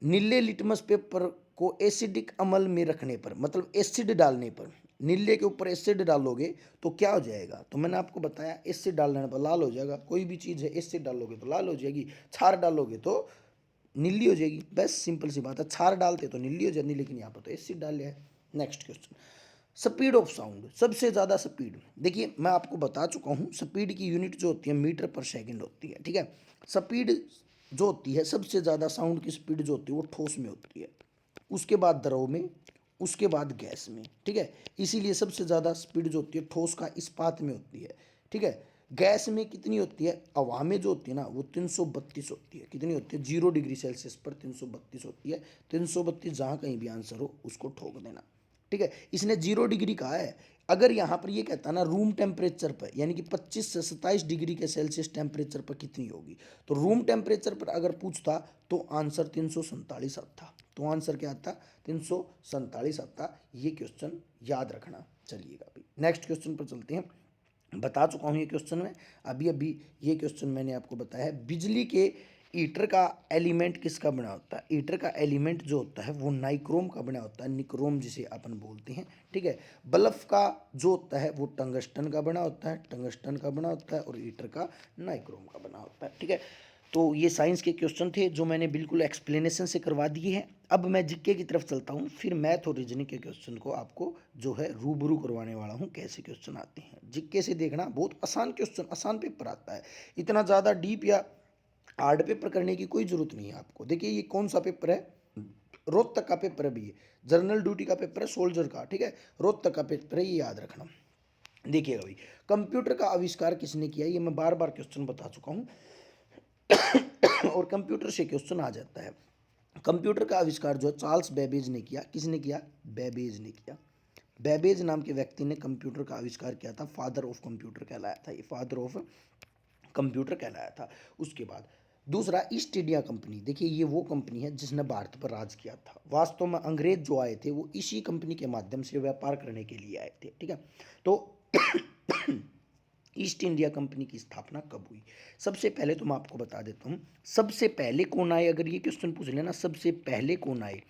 नीले लिटमस पेपर को एसिडिक अमल में रखने पर, मतलब एसिड डालने पर, नीले के ऊपर एसिड डालोगे तो क्या हो जाएगा। तो मैंने आपको बताया एसिड डालने पर लाल हो जाएगा। कोई भी चीज़ है एसिड डालोगे तो लाल हो जाएगी, क्षार डालोगे तो नीली हो जाएगी। बस सिंपल सी बात है, क्षार डालते तो नीली हो जाती, लेकिन यहाँ पर तो एसिड डाले है। Next question, speed of sound, सबसे ज़्यादा स्पीड। देखिए मैं आपको बता चुका हूँ, स्पीड की यूनिट जो होती है मीटर पर सेकंड होती है, ठीक है। स्पीड जो होती है, सबसे ज़्यादा साउंड की स्पीड जो होती है वो ठोस में होती है, उसके बाद द्रव में, उसके बाद गैस में, ठीक है। इसीलिए सबसे ज़्यादा स्पीड जो होती है ठोस का इस्पात में होती है, ठीक है। गैस में कितनी होती है, हवा में जो होती है ना वो 332 होती है। कितनी होती है, 0 डिग्री सेल्सियस पर 332 होती है। 332 जहाँ कहीं भी आंसर हो उसको ठोक देना, ठीक है। इसने 0 डिग्री कहा है। अगर यहाँ पर ये कहता ना रूम टेम्परेचर पर, यानी कि 25 से 27 डिग्री के सेल्सियस टेम्परेचर पर कितनी होगी, तो रूम टेम्परेचर पर अगर पूछता तो आंसर 347 आता। तो आंसर क्या आता, 347 आता। ये क्वेश्चन याद रखना। चलिएगा अभी नेक्स्ट क्वेश्चन पर चलते हैं। बता चुका हूँ ये क्वेश्चन में, अभी अभी ये क्वेश्चन मैंने आपको बताया है। बिजली के ईटर का एलिमेंट किसका बना होता है। ईटर का एलिमेंट जो होता है वो नाइक्रोम का बना होता है, निक्रोम जिसे अपन बोलते हैं, ठीक है। बल्ब का जो होता है वो टंगस्टन का बना होता है, टंगस्टन का बना होता है। और ईटर का नाइक्रोम का बना होता है, ठीक है। तो ये साइंस के क्वेश्चन थे जो मैंने बिल्कुल एक्सप्लेनेशन से करवा दिए हैं। अब मैं जीके की तरफ चलता हूँ, फिर मैथ और रीजनिंग के क्वेश्चन को आपको जो है रूबरू करवाने वाला हूँ, कैसे क्वेश्चन आते हैं। जीके से देखना, बहुत आसान क्वेश्चन, आसान पेपर आता है। इतना ज़्यादा डीप या हार्ड पेपर करने की कोई ज़रूरत नहीं है आपको। देखिए ये कौन सा पेपर है, रोहतक का पेपर है भी, ये जनरल ड्यूटी का पेपर है, सोल्जर का, ठीक है। रोहतक का पेपर है, ये याद रखना। देखिएगा भाई, कंप्यूटर का आविष्कार किसने किया, ये मैं बार बार क्वेश्चन बता चुका हूँ। और कंप्यूटर से क्वेश्चन आ जाता है। कंप्यूटर का आविष्कार जो है चार्ल्स बेबेज ने किया। किसने किया, बेबेज ने किया। बेबेज नाम के व्यक्ति ने कंप्यूटर का आविष्कार किया था, फादर ऑफ कंप्यूटर कहलाया था, ये फादर ऑफ कंप्यूटर कहलाया था। उसके बाद दूसरा, ईस्ट इंडिया कंपनी। देखिए ये वो कंपनी है जिसने भारत पर राज किया था। वास्तव में अंग्रेज जो आए थे वो इसी कंपनी के माध्यम से व्यापार करने के लिए आए थे, ठीक है। तो ईस्ट इंडिया कंपनी की स्थापना कब हुई। सबसे पहले तो मैं आपको बता देता हूँ, सबसे पहले कौन आए। अगर ये क्वेश्चन पूछ लेना सबसे पहले कौन आए,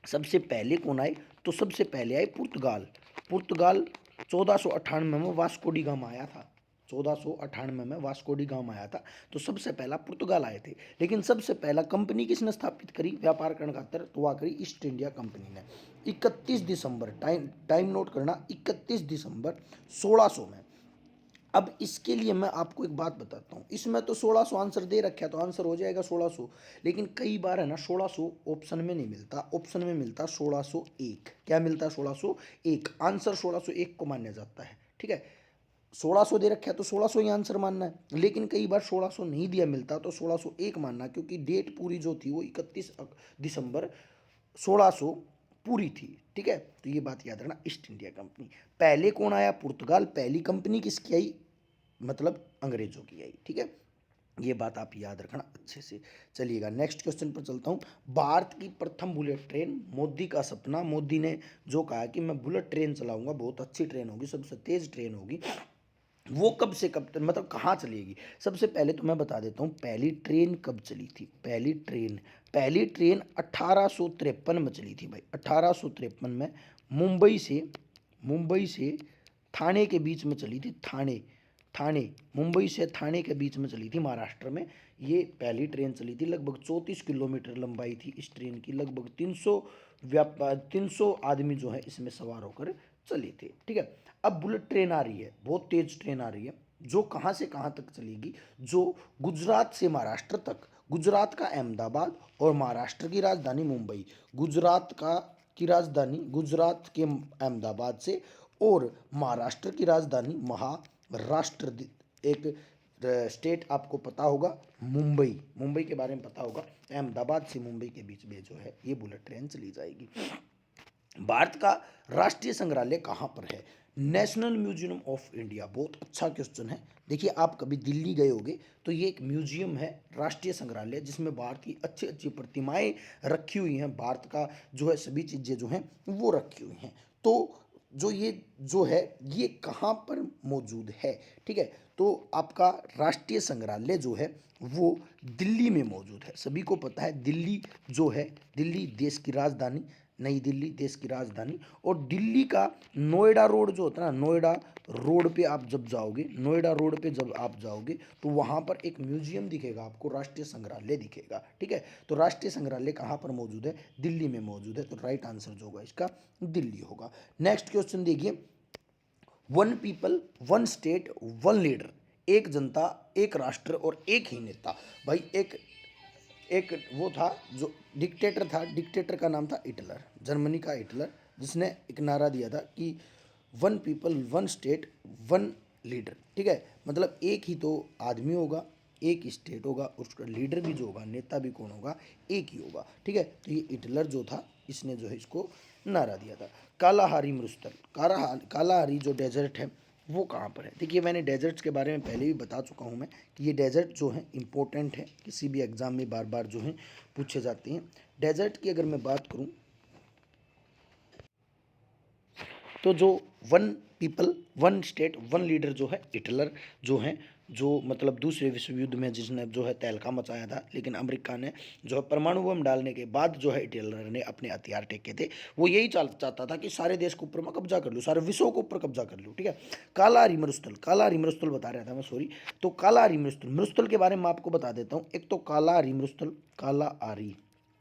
सबसे पहले कौन आए, तो सबसे पहले आए पुर्तगाल। पुर्तगाल 1498 में वास्को डी गामा आया था। 1498 में वास्को डी गामा आया था। तो सबसे पहला पुर्तगाल आए थे। लेकिन सबसे पहला कंपनी किसने स्थापित करी व्यापार करने खातर, तो वह करी ईस्ट इंडिया कंपनी ने। 31 दिसंबर, टाइम टाइम नोट करना, 31 दिसंबर 1600 में। अब इसके लिए मैं आपको एक बात बताता हूँ, इसमें तो 1600 आंसर दे रखा है तो आंसर हो जाएगा 1600। लेकिन कई बार है ना 1600 ऑप्शन में नहीं मिलता, ऑप्शन में मिलता 1601। क्या मिलता है, 1601। आंसर 1601 को माना जाता है, ठीक है। 1600 दे रखा है तो 1600 ही आंसर मानना है। लेकिन कई बार 1600 नहीं दिया मिलता तो 1601 मानना, क्योंकि डेट पूरी जो थी वो 31 दिसंबर 1600 पूरी थी, ठीक है। तो ये बात याद रखना, ईस्ट इंडिया कंपनी। पहले कौन आया, पुर्तगाल। पहली कंपनी किसकी आई, मतलब अंग्रेजों की आई, ठीक है। ये बात आप याद रखना अच्छे से। चलिएगा नेक्स्ट क्वेश्चन पर चलता हूँ। भारत की प्रथम बुलेट ट्रेन, मोदी का सपना। मोदी ने जो कहा कि मैं बुलेट ट्रेन चलाऊंगा, बहुत अच्छी ट्रेन होगी, सबसे तेज ट्रेन होगी, वो कब से कब तक, मतलब कहाँ चलेगी। सबसे पहले तो मैं बता देता हूँ पहली ट्रेन कब चली थी। पहली ट्रेन 1853 में चली थी भाई। 1853 में मुंबई से थाने के बीच में चली थी। थाने मुंबई से थाने के बीच में चली थी, महाराष्ट्र में। ये पहली ट्रेन चली थी। लगभग 34 किलोमीटर लंबाई थी इस ट्रेन की। लगभग 300 आदमी जो है इसमें सवार होकर चले थे, ठीक है। अब बुलेट ट्रेन आ रही है, बहुत तेज ट्रेन आ रही है, जो कहाँ से कहाँ तक चलेगी, जो गुजरात से महाराष्ट्र तक, गुजरात का अहमदाबाद और महाराष्ट्र की राजधानी मुंबई। गुजरात का की राजधानी गुजरात के अहमदाबाद से, और महाराष्ट्र की राजधानी महाराष्ट्र, एक स्टेट आपको पता होगा मुंबई, मुंबई के बारे में पता होगा। अहमदाबाद से मुंबई के बीच में जो है ये बुलेट ट्रेन चली जाएगी। भारत का राष्ट्रीय संग्रहालय कहाँ पर है? National museum of India. बहुत अच्छा क्वेश्चन है। देखिए, आप कभी दिल्ली गए होगे तो ये एक म्यूजियम है, राष्ट्रीय संग्रहालय, जिसमें भारत की अच्छी अच्छी प्रतिमाएं रखी हुई हैं, भारत का जो है सभी चीज़ें जो हैं वो रखी हुई हैं। तो जो है ये कहाँ पर मौजूद है? ठीक है, तो आपका राष्ट्रीय संग्रहालय जो है वो दिल्ली में मौजूद है। सभी को पता है दिल्ली जो है, दिल्ली देश की राजधानी, नई दिल्ली देश की राजधानी, और दिल्ली का नोएडा रोड जो होता है ना, नोएडा रोड पे आप जब जाओगे, नोएडा रोड पे जब आप जाओगे तो वहाँ पर एक म्यूजियम दिखेगा आपको, राष्ट्रीय संग्रहालय दिखेगा। ठीक है, तो राष्ट्रीय संग्रहालय कहाँ पर मौजूद है? दिल्ली में मौजूद है। तो राइट आंसर जो होगा इसका दिल्ली होगा। नेक्स्ट क्वेश्चन देखिए, one people one state one leader, एक जनता एक राष्ट्र और एक ही नेता। भाई एक एक वो था जो डिक्टेटर था, डिक्टेटर का नाम था हिटलर, जर्मनी का हिटलर, जिसने एक नारा दिया था कि one people one state one leader. ठीक है, मतलब एक ही तो आदमी होगा, एक ही स्टेट होगा, उसका लीडर भी जो होगा, नेता भी कौन होगा? एक ही होगा। ठीक है, तो ये हिटलर जो था इसने जो है इसको नारा दिया था। कालाहारी मरुस्थल, कालाहारी जो डेजर्ट है वो कहाँ पर है? देखिए, मैंने डेजर्ट्स के बारे में पहले भी बता चुका हूँ मैं कि ये डेजर्ट जो है इंपॉर्टेंट है, किसी भी एग्ज़ाम में बार बार जो है पूछे जाते हैं। डेजर्ट की अगर मैं बात करूँ तो जो one people one state one leader जो है हिटलर जो है, जो मतलब दूसरे विश्व युद्ध में जिसने जो है तहलका मचाया था, लेकिन अमेरिका ने जो है परमाणु बम डालने के बाद जो है हिटलर ने अपने हथियार टेके थे। वो यही चाहता था कि सारे देश के ऊपर मैं कब्जा कर लूँ, सारे विश्व के ऊपर कब्जा कर लूँ। ठीक है, कालाहारी मरुस्थल, कालाहारी मरुस्थल बता रहा था मैं, सॉरी। तो कालाहारी मरुस्थल, मरुस्थल के बारे में आपको बता देता हूँ। एक तो कालाहारी मरुस्थल, कालाहारी,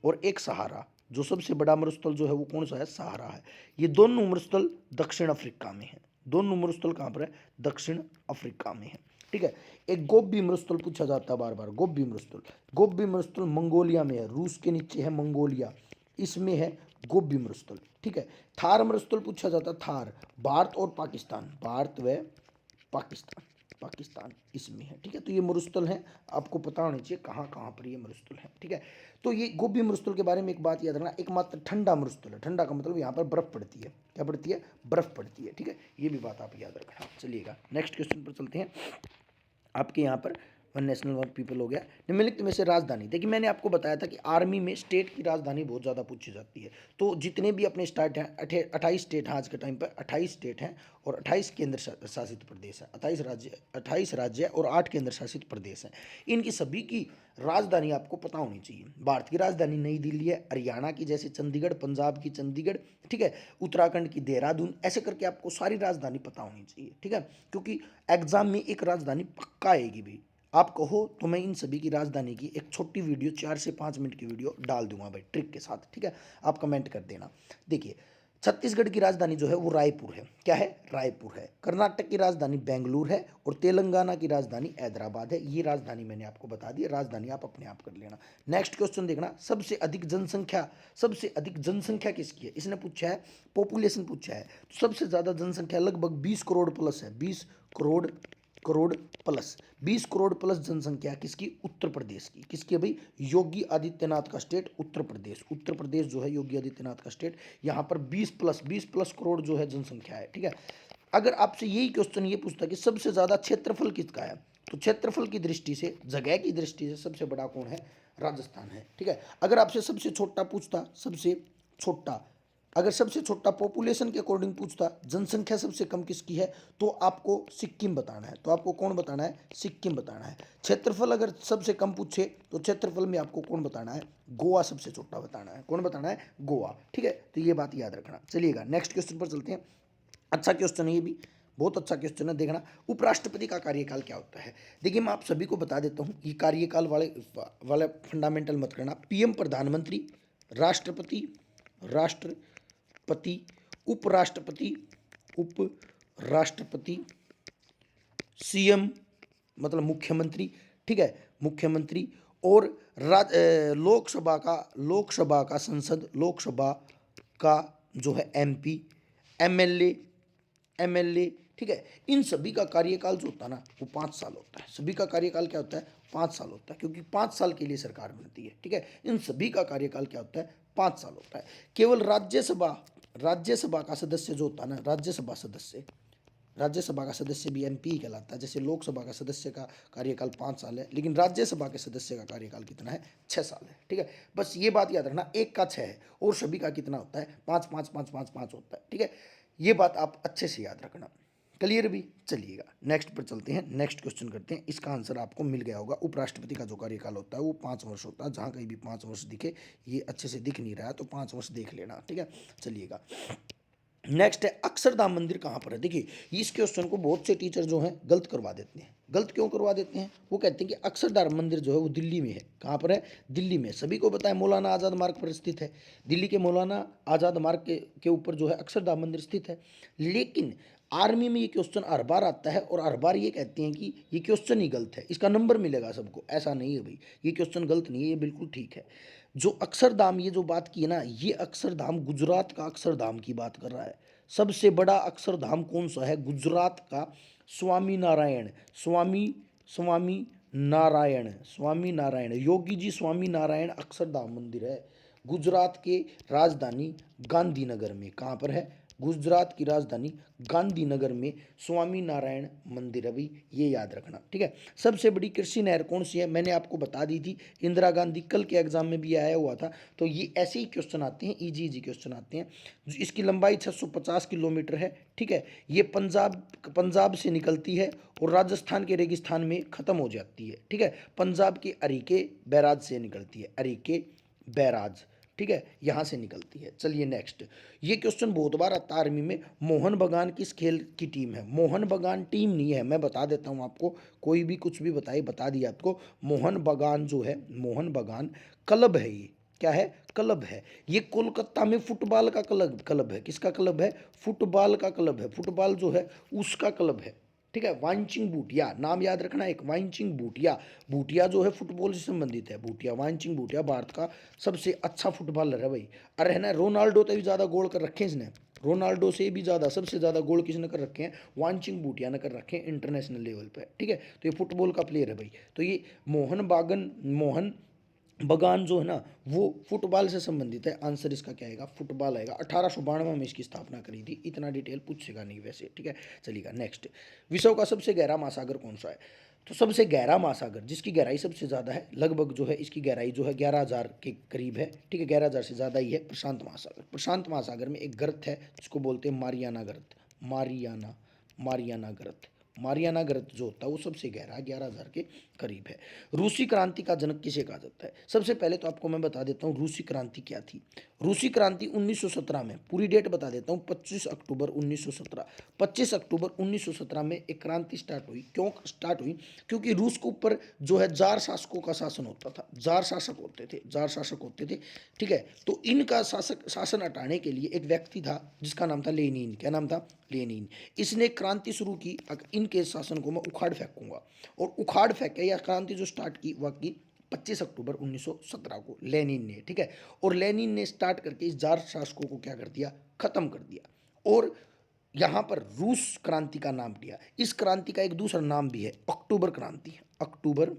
और एक सहारा, जो सबसे बड़ा मरुस्थल जो है वो कौन सा है? सहारा है। ये दोनों मरुस्थल दक्षिण अफ्रीका में है। दोनों मरुस्थल कहाँ पर है? दक्षिण अफ्रीका में है। ठीक है, एक गोबी मरुस्थल पूछा जाता है बार बार, गोबी मरुस्थल, गोबी मरुस्थल मंगोलिया में है, रूस के नीचे है मंगोलिया, इसमें है गोबी मरुस्थल। ठीक है, थार मरुस्थल पूछा जाता है, थार भारत और पाकिस्तान, भारत व पाकिस्तान, पाकिस्तान इसमें है। ठीक है, तो ये मरुस्थल हैं, आपको पता होना चाहिए कहाँ कहाँ पर ये मरुस्थल है। ठीक है, तो ये गोबी मरुस्थल के बारे में एक बात याद रखना, एकमात्र ठंडा मरुस्थल है। ठंडा का मतलब यहाँ पर बर्फ पड़ती है। क्या पड़ती है? बर्फ पड़ती है। ठीक है, ये भी बात आप याद रखना। चलिएगा नेक्स्ट क्वेश्चन पर चलते हैं। आपके यहाँ पर वन नेशनल वन पीपल हो गया। निम्नलिखित में से राजधानी, देखिए मैंने आपको बताया था कि आर्मी में स्टेट की राजधानी बहुत ज़्यादा पूछी जाती है। तो जितने भी अपने स्टेट हैं, 28 स्टेट हैं आज के टाइम पर, 28 स्टेट हैं और 28 केंद्र शासित प्रदेश हैं, 28 राज्य और 8 केंद्र शासित प्रदेश हैं। इनकी सभी की राजधानी आपको पता होनी चाहिए। भारत की राजधानी नई दिल्ली है, हरियाणा की जैसे चंडीगढ़, पंजाब की चंडीगढ़, ठीक है, उत्तराखंड की देहरादून, ऐसे करके आपको सारी राजधानी पता होनी चाहिए। ठीक है, क्योंकि एग्जाम में एक राजधानी पक्का आएगी भी। आप कहो तो मैं इन सभी की राजधानी की एक छोटी वीडियो 4 से 5 मिनट की वीडियो डाल दूंगा भाई, ट्रिक के साथ। ठीक है, आप कमेंट कर देना। देखिए, छत्तीसगढ़ की राजधानी जो है वो रायपुर है। क्या है? रायपुर है। कर्नाटक की राजधानी बेंगलुरु है और तेलंगाना की राजधानी हैदराबाद है। ये राजधानी मैंने आपको बता दी, राजधानी आप अपने आप कर लेना। नेक्स्ट क्वेश्चन देखना, सबसे अधिक जनसंख्या किसकी है? इसने पूछा है, पॉपुलेशन पूछा है। तो सबसे ज़्यादा जनसंख्या लगभग 20 करोड़ प्लस है, 20 करोड़ प्लस, 20 करोड़ प्लस जनसंख्या किसकी? उत्तर प्रदेश की। किसकी है भाई? योगी आदित्यनाथ का स्टेट उत्तर प्रदेश। उत्तर प्रदेश जो है योगी आदित्यनाथ का स्टेट, यहाँ पर 20 प्लस करोड़ जो है जनसंख्या है। ठीक है, अगर आपसे यही क्वेश्चन ये पूछता कि सबसे ज़्यादा क्षेत्रफल किसका है, तो क्षेत्रफल की दृष्टि से, जगह की दृष्टि से सबसे बड़ा कौन है? राजस्थान है। ठीक है, अगर आपसे सबसे छोटा पूछता, सबसे छोटा, अगर सबसे छोटा पॉपुलेशन के अकॉर्डिंग पूछता, जनसंख्या सबसे कम किसकी है, तो आपको सिक्किम बताना है। तो आपको कौन बताना है? सिक्किम बताना है। क्षेत्रफल अगर सबसे कम पूछे तो क्षेत्रफल में आपको कौन बताना है? गोवा सबसे छोटा बताना है। कौन बताना है? गोवा। ठीक है, तो ये बात याद रखना। चलिएगा नेक्स्ट क्वेश्चन पर चलते हैं। अच्छा क्वेश्चन है ये भी, बहुत अच्छा क्वेश्चन है, देखना। उपराष्ट्रपति का कार्यकाल क्या होता है? देखिए, मैं आप सभी को बता देता हूँ, ये कार्यकाल वाले फंडामेंटल मत करना। पीएम प्रधानमंत्री, राष्ट्रपति, राष्ट्रपति, उपराष्ट्रपति, उपराष्ट्रपति, सीएम मतलब मुख्यमंत्री, ठीक है, मुख्यमंत्री, और लोकसभा का संसद, लोकसभा का जो है MP, MLA, ठीक है, इन सभी का कार्यकाल जो होता है ना वो 5 साल होता है। सभी का कार्यकाल क्या होता है? 5 साल होता है, क्योंकि 5 साल के लिए सरकार बनती है, ठीक है। इन सभी का कार्यकाल क्या होता है? 5 साल होता है। केवल राज्यसभा का सदस्य जो होता है ना, राज्यसभा का सदस्य भी MP ही कहलाता है। जैसे लोकसभा का सदस्य का कार्यकाल 5 साल है, लेकिन राज्यसभा के सदस्य का कार्यकाल कितना है? 6 साल है, ठीक है। बस ये बात याद रखना, एक का 6 है और सभी का कितना होता है? 5 होता है, ठीक है। ये बात आप अच्छे से याद रखना। क्लियर भी? चलिएगा नेक्स्ट पर चलते हैं, नेक्स्ट क्वेश्चन करते हैं। इसका आंसर आपको मिल गया होगा। उपराष्ट्रपति का जो कार्यकाल होता है वो 5 वर्ष होता है। जहाँ कहीं भी 5 वर्ष दिखे, ये अच्छे से दिख नहीं रहा है तो 5 वर्ष देख लेना, ठीक है। चलिएगा नेक्स्ट है, अक्षरधाम मंदिर कहाँ पर है? देखिए इस क्वेश्चन को बहुत से टीचर जो हैं गलत करवा देते हैं। गलत क्यों करवा देते हैं? वो कहते हैं कि अक्षरधाम मंदिर जो है वो दिल्ली में है। कहाँ पर है? दिल्ली में। सभी को पता है मौलाना आज़ाद मार्ग पर स्थित है। दिल्ली के मौलाना आज़ाद मार्ग के ऊपर जो है अक्षरधाम मंदिर स्थित है। लेकिन आर्मी में ये क्वेश्चन हर बार आता है और हर बार ये कहते हैं कि ये क्वेश्चन ही गलत है, इसका नंबर मिलेगा सबको। ऐसा नहीं है भाई, ये क्वेश्चन गलत नहीं है, ये बिल्कुल ठीक है। जो अक्षरधाम, ये जो बात की है ना, ये अक्षरधाम गुजरात का अक्षरधाम की बात कर रहा है। सबसे बड़ा अक्षरधाम कौन सा है? गुजरात का स्वामी नारायण, स्वामी नारायण योगी जी स्वामी नारायण अक्षरधाम मंदिर है गुजरात के राजधानी गांधीनगर में। कहाँ पर है? गुजरात की राजधानी गांधीनगर में स्वामी नारायण मंदिर है भाई, ये याद रखना, ठीक है। सबसे बड़ी कृषि नहर कौन सी है? मैंने आपको बता दी थी, इंदिरा गांधी, कल के एग्जाम में भी आया हुआ था। तो ये ऐसे ही क्वेश्चन आते हैं, इजी क्वेश्चन आते हैं। इसकी लंबाई 650 किलोमीटर है, ठीक है। ये पंजाब से निकलती है और राजस्थान के रेगिस्तान में ख़त्म हो जाती है, ठीक है। पंजाब के अरीके बैराज से निकलती है, अरीके बैराज, ठीक है, यहाँ से निकलती है। चलिए नेक्स्ट, ये क्वेश्चन बहुत बार आता है आर्मी में। मोहन बागान किस खेल की टीम है? मोहन बागान टीम नहीं है, मैं बता देता हूँ आपको, कोई भी कुछ भी बताए, बता दिया आपको। मोहन बागान जो है, मोहन बागान क्लब है। ये क्या है? क्लब है। ये कोलकाता में फुटबॉल का क्लब है। किसका क्लब है? फुटबॉल का क्लब है। फुटबॉल जो है उसका क्लब है, ठीक है। वांचिंग बूटिया, नाम याद रखना एक, वांचिंग बूटिया। बूटिया जो है फुटबॉल से संबंधित है। बूटिया, वांचिंग बूटिया भारत का सबसे अच्छा फुटबॉलर है भाई। अरे है ना, रोनाल्डो तो भी ज़्यादा गोल कर रखे हैं इसने, रोनाल्डो से भी ज़्यादा, सबसे ज़्यादा गोल किसने कर रखे हैं? वांचिंग बूटिया ने कर रखे हैं इंटरनेशनल लेवल पे, ठीक है। तो ये फुटबॉल का प्लेयर है भाई। तो ये मोहन बगान जो है ना वो फुटबॉल से संबंधित है। आंसर इसका क्या आएगा? फुटबॉल आएगा। 1892 में इसकी स्थापना करी थी। इतना डिटेल पूछेगा नहीं वैसे, ठीक है। चलिएगा नेक्स्ट, विश्व का सबसे गहरा महासागर कौन सा है? तो सबसे गहरा महासागर जिसकी गहराई सबसे ज़्यादा है, लगभग जो है इसकी गहराई जो है 11,000 के करीब है, ठीक है। 11,000 से ज़्यादा ही है प्रशांत महासागर। प्रशांत महासागर में एक गर्त है जिसको बोलते हैं मारियाना गर्त। मारियाना गर्त, मारियाना गर्त जो होता है वो सबसे गहरा 11,000 के करीब है। रूसी क्रांति का जनक किसे कहा जाता है? सबसे पहले तो आपको मैं बता देता हूँ रूसी क्रांति क्या थी। रूसी क्रांति 1917 में, पूरी डेट बता देता हूँ, 25 अक्टूबर 1917। 25 अक्टूबर 1917 में एक क्रांति स्टार्ट हुई। क्यों स्टार्ट हुई? क्योंकि रूस के ऊपर जो है जार शासकों का शासन होता था। जार शासक होते थे, ठीक है। तो इनका शासन हटाने के लिए एक व्यक्ति था जिसका नाम था लेनिन। क्या नाम था? लेनिन। इसने क्रांति शुरू की, इनके शासन को मैं उखाड़ फेंकूंगा। और उखाड़ फेंके या क्रांति जो स्टार्ट की वह की 25 अक्टूबर 1917 को लेनिन ने, ठीक है। और लेनिन ने स्टार्ट करके इस जार शासकों को क्या कर दिया? खत्म कर दिया। और यहाँ पर रूस क्रांति का नाम दिया। इस क्रांति का एक दूसरा नाम भी है, अक्टूबर क्रांति। अक्टूबर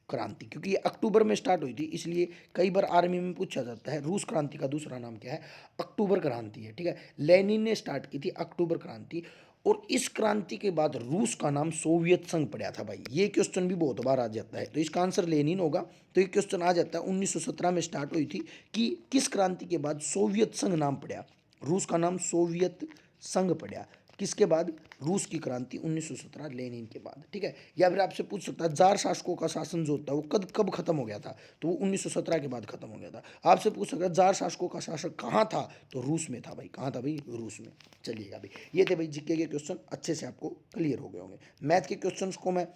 क्रांति, क्योंकि ये अक्टूबर में स्टार्ट हुई थी, इसलिए कई बार आर्मी में पूछा जाता है रूस क्रांति का दूसरा नाम क्या है? अक्टूबर क्रांति है, ठीक है। लेनिन ने स्टार्ट की थी अक्टूबर क्रांति। और इस क्रांति के बाद रूस का नाम सोवियत संघ पड़ा था भाई। ये क्वेश्चन भी बहुत बार आ जाता है, तो इसका आंसर लेनिन होगा। तो ये क्वेश्चन आ जाता है 1917 में स्टार्ट हुई थी कि किस क्रांति के बाद सोवियत संघ नाम पड़ा? रूस का नाम सोवियत संघ पड़ा। किसके बाद? रूस की क्रांति 1917 लेनिन के बाद, ठीक है। या फिर आपसे पूछ सकता है जार शासकों का शासन जो होता है वो कब खत्म हो गया था? तो वो 1917 के बाद खत्म हो गया था। आपसे पूछ सकता है जार शासकों का शासक कहाँ था? तो रूस में था भाई। कहाँ था भाई? रूस में। चलिएगा भाई, ये थे भाई जीके के क्वेश्चन, अच्छे से आपको क्लियर हो गए होंगे। मैथ के क्वेश्चन को मैं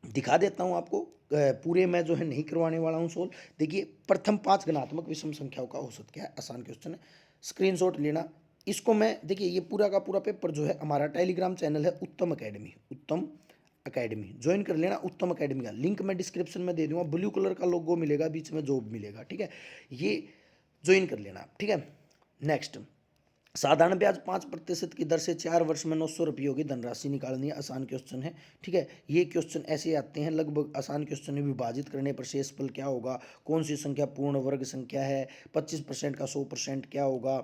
दिखा देता हूँ आपको, पूरे मैं जो है नहीं करवाने वाला हूँ सोल्व। देखिए, प्रथम 5 घनात्मक विषम संख्याओं का औसत क्या है? आसान क्वेश्चन है, स्क्रीनशॉट लेना। इसको मैं, देखिए ये पूरा का पूरा पेपर जो है हमारा टेलीग्राम चैनल है उत्तम अकेडमी ज्वाइन कर लेना। उत्तम अकेडमी का लिंक मैं डिस्क्रिप्शन में दे दूंगा। ब्लू कलर का लोगो मिलेगा, बीच में जॉब मिलेगा, ठीक है। ये ज्वाइन कर लेना आप, ठीक है। नेक्स्ट, साधारण ब्याज 5% की दर से 4 वर्ष में 900 रुपये होगी, धनराशि निकालनी है। आसान क्वेश्चन है, ठीक है। ये क्वेश्चन ऐसे आते हैं लगभग। आसान क्वेश्चन में विभाजित करने पर शेषफल क्या होगा, कौन सी संख्या पूर्ण वर्ग संख्या है, 25% का 100% क्या होगा,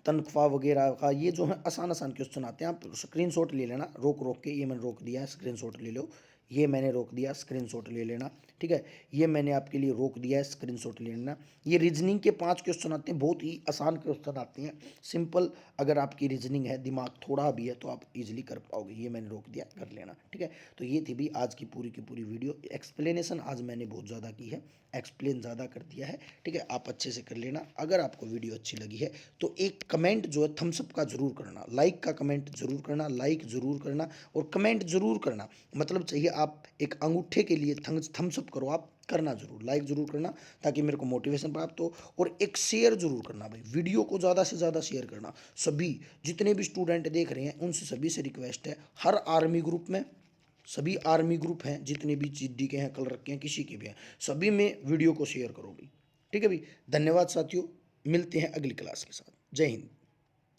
तनख्वाह वगैरह का, ये जो है आसान आसान क्वेश्चन आते हैं। आप स्क्रीनशॉट ले लेना रोक रोक के, ये मैंने रोक दिया है, स्क्रीनशॉट ले लो। ये मैंने रोक दिया, स्क्रीनशॉट ले लेना, ठीक है। ये मैंने आपके लिए रोक दिया है, स्क्रीनशॉट ले लेना। ये रीजनिंग के 5 क्वेश्चन आते हैं, बहुत ही आसान क्वेश्चन आते हैं, सिंपल। अगर आपकी रीजनिंग है, दिमाग थोड़ा भी है, तो आप इजीली कर पाओगे। ये मैंने रोक दिया, कर लेना, ठीक है। तो ये थी भी आज की पूरी वीडियो। एक्सप्लेनेशन आज मैंने बहुत ज़्यादा की है, एक्सप्लेन ज़्यादा कर दिया है, ठीक है। आप अच्छे से कर लेना। अगर आपको वीडियो अच्छी लगी है तो एक कमेंट जो है थम्सअप का ज़रूर करना, लाइक का कमेंट ज़रूर करना, लाइक ज़रूर करना और कमेंट ज़रूर करना। मतलब चाहिए आप एक अंगूठे के लिए थम्सअप करो, आप करना ज़रूर, लाइक ज़रूर करना ताकि मेरे को मोटिवेशन प्राप्त हो। और एक शेयर ज़रूर करना भाई, वीडियो को ज़्यादा से ज़्यादा शेयर करना। सभी जितने भी स्टूडेंट देख रहे हैं उनसे सभी से रिक्वेस्ट है, हर आर्मी ग्रुप में, सभी आर्मी ग्रुप हैं जितने भी जीडी के हैं, कलर के हैं, किसी के भी हैं, सभी में वीडियो को शेयर करो भाई, ठीक है भाई। धन्यवाद साथियों, मिलते हैं अगली क्लास के साथ। जय हिंद।